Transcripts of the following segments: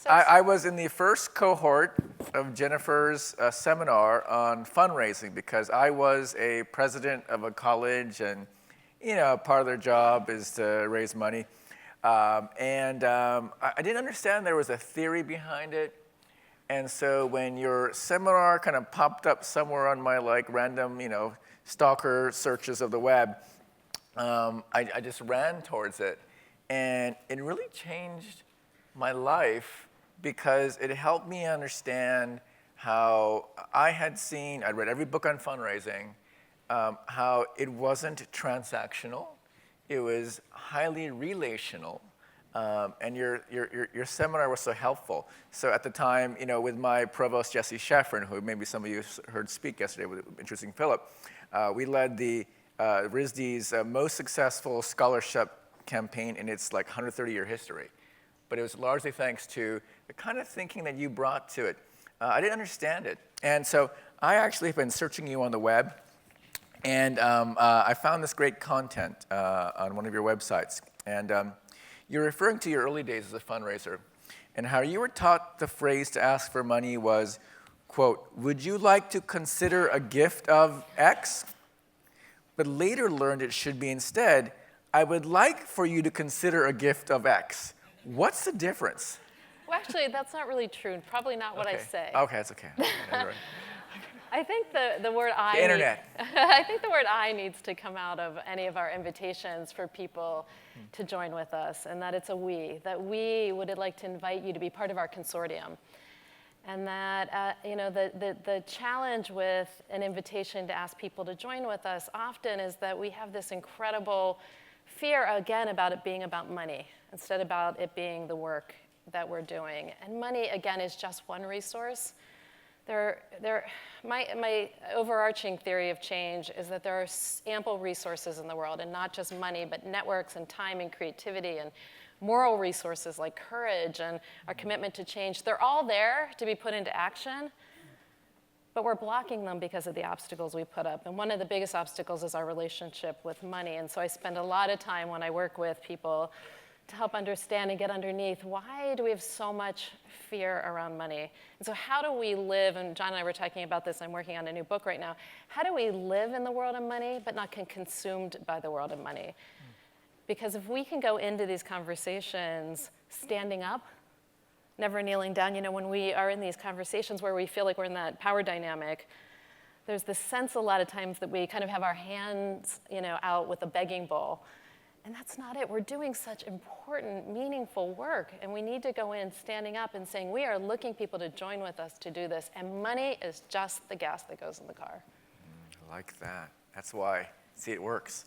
I was in the first cohort of Jennifer's seminar on fundraising because I was a president of a college, and part of their job is to raise money. I didn't understand there was a theory behind it. And so when your seminar kind of popped up somewhere on my random, stalker searches of the web, I just ran towards it. And it really changed my life because it helped me understand how I'd read every book on fundraising, how it wasn't transactional, it was highly relational. And your seminar was so helpful. So at the time, with my provost, Jesse Sheffrin, who maybe some of you heard speak yesterday with Introducing Philip, we led the RISD's most successful scholarship campaign in its 130-year history. But it was largely thanks to the kind of thinking that you brought to it. I didn't understand it. And so I actually have been searching you on the web, and I found this great content on one of your websites. And you're referring to your early days as a fundraiser, and how you were taught the phrase to ask for money was, quote, "Would you like to consider a gift of X?" But later learned it should be instead, "I would like for you to consider a gift of X." What's the difference? Well, actually, that's not really true. Probably not what I say. Okay, that's okay. I think the word "I." The internet. I think the word "I" needs to come out of any of our invitations for people to join with us, and that it's a we. That we would like to invite you to be part of our consortium, and that the challenge with an invitation to ask people to join with us often is that we have this incredible fear again about it being about money instead about it being the work that we're doing. And money again is just one resource. My overarching theory of change is that there are ample resources in the world, and not just money, but networks and time and creativity and moral resources like courage and our commitment to change. They're all there to be put into action, but we're blocking them because of the obstacles we put up. And one of the biggest obstacles is our relationship with money. And so I spend a lot of time when I work with people to help understand and get underneath, why do we have so much fear around money? And so how do we live, and John and I were talking about this, I'm working on a new book right now, how do we live in the world of money but not get consumed by the world of money? Because if we can go into these conversations standing up, never kneeling down, when we are in these conversations where we feel like we're in that power dynamic, there's this sense a lot of times that we kind of have our hands out with a begging bowl. And that's not it. We're doing such important, meaningful work, and we need to go in standing up and saying, we are looking people to join with us to do this, and money is just the gas that goes in the car. I like that. That's why. See, it works.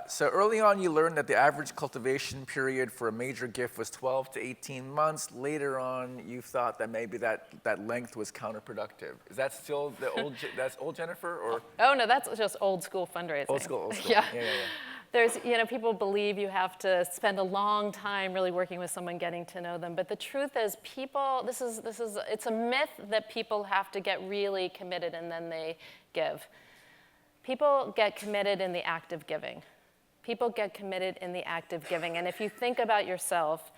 So early on, you learned that the average cultivation period for a major gift was 12 to 18 months. Later on, you thought that maybe that length was counterproductive. Is that still that's old Jennifer, or? Oh no, that's just old school fundraising. Old school. Yeah. Yeah. There's, people believe you have to spend a long time really working with someone, getting to know them. But the truth is, it's a myth that people have to get really committed and then they give. People get committed in the act of giving. People get committed in the act of giving. And if you think about yourself,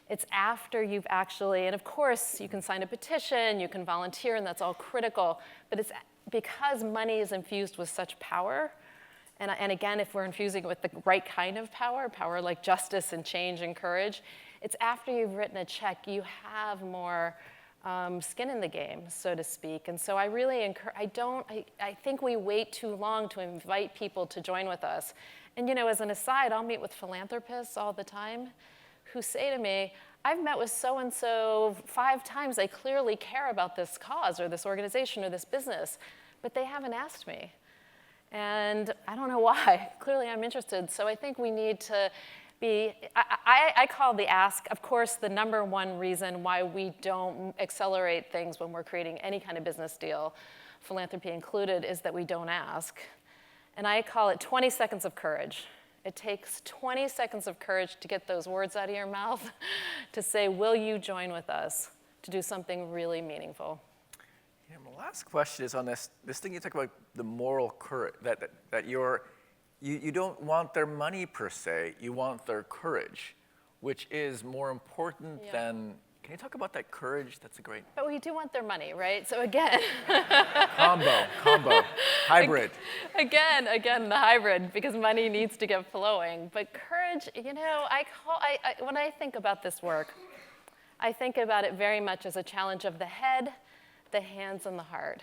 it's after you've actually, and of course you can sign a petition, you can volunteer, and that's all critical, but it's because money is infused with such power, and again, if we're infusing it with the right kind of power like justice and change and courage, it's after you've written a check, you have more skin in the game, so to speak. And so I really I think we wait too long to invite people to join with us. And as an aside, I'll meet with philanthropists all the time who say to me, I've met with so-and-so 5 times, they clearly care about this cause or this organization or this business, but they haven't asked me. And I don't know why. Clearly I'm interested. So I think we need to I call the ask, of course, the number one reason why we don't accelerate things when we're creating any kind of business deal, philanthropy included, is that we don't ask. And I call it 20 seconds of courage. It takes 20 seconds of courage to get those words out of your mouth to say, will you join with us to do something really meaningful? My last question is on this thing you talk about, the moral courage, that you don't want their money per se, you want their courage. which is more important Yeah. than, can you talk about that courage? That's a great But we do want their money, right? So again, combo, hybrid. again, the hybrid, because money needs to get flowing. But courage, you know, when I think about this work, I think about it very much as a challenge of the head, the hands, and the heart.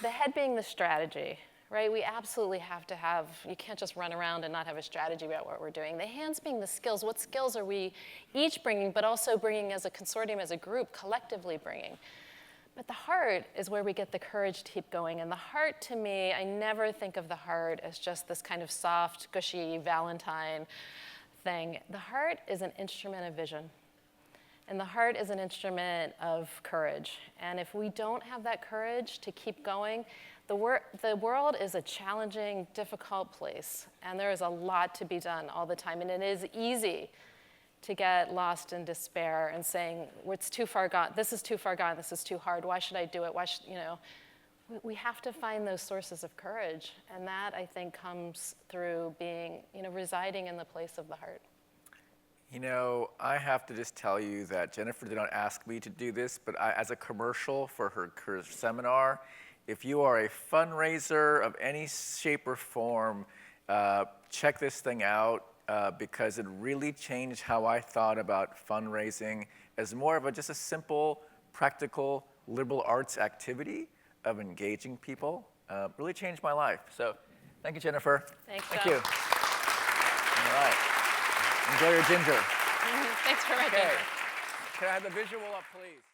The head being the strategy, right? We absolutely have to have, you can't just run around and not have a strategy about what we're doing. The hands being the skills. What skills are we each bringing, but also bringing as a consortium, as a group, collectively bringing? But the heart is where we get the courage to keep going. And the heart, to me, I never think of the heart as just this kind of soft, gushy Valentine thing. The heart is an instrument of vision. And the heart is an instrument of courage. And if we don't have that courage to keep going, the world is a challenging, difficult place. And there is a lot to be done all the time. And it is easy to get lost in despair and saying, it's too far gone. This is too far gone. This is too hard. Why should I do it? Why should, you know? We have to find those sources of courage. And that, I think, comes through being, you know, residing in the place of the heart. You know, I have to just tell you that Jennifer did not ask me to do this, but as a commercial for her seminar, if you are a fundraiser of any shape or form, check this thing out because it really changed how I thought about fundraising as more of just a simple, practical, liberal arts activity of engaging people. Really changed my life. So thank you, Jennifer. Thanks, Thank John. you. All right. Enjoy your ginger. Thanks for my Okay. ginger. Can I have the visual up, please?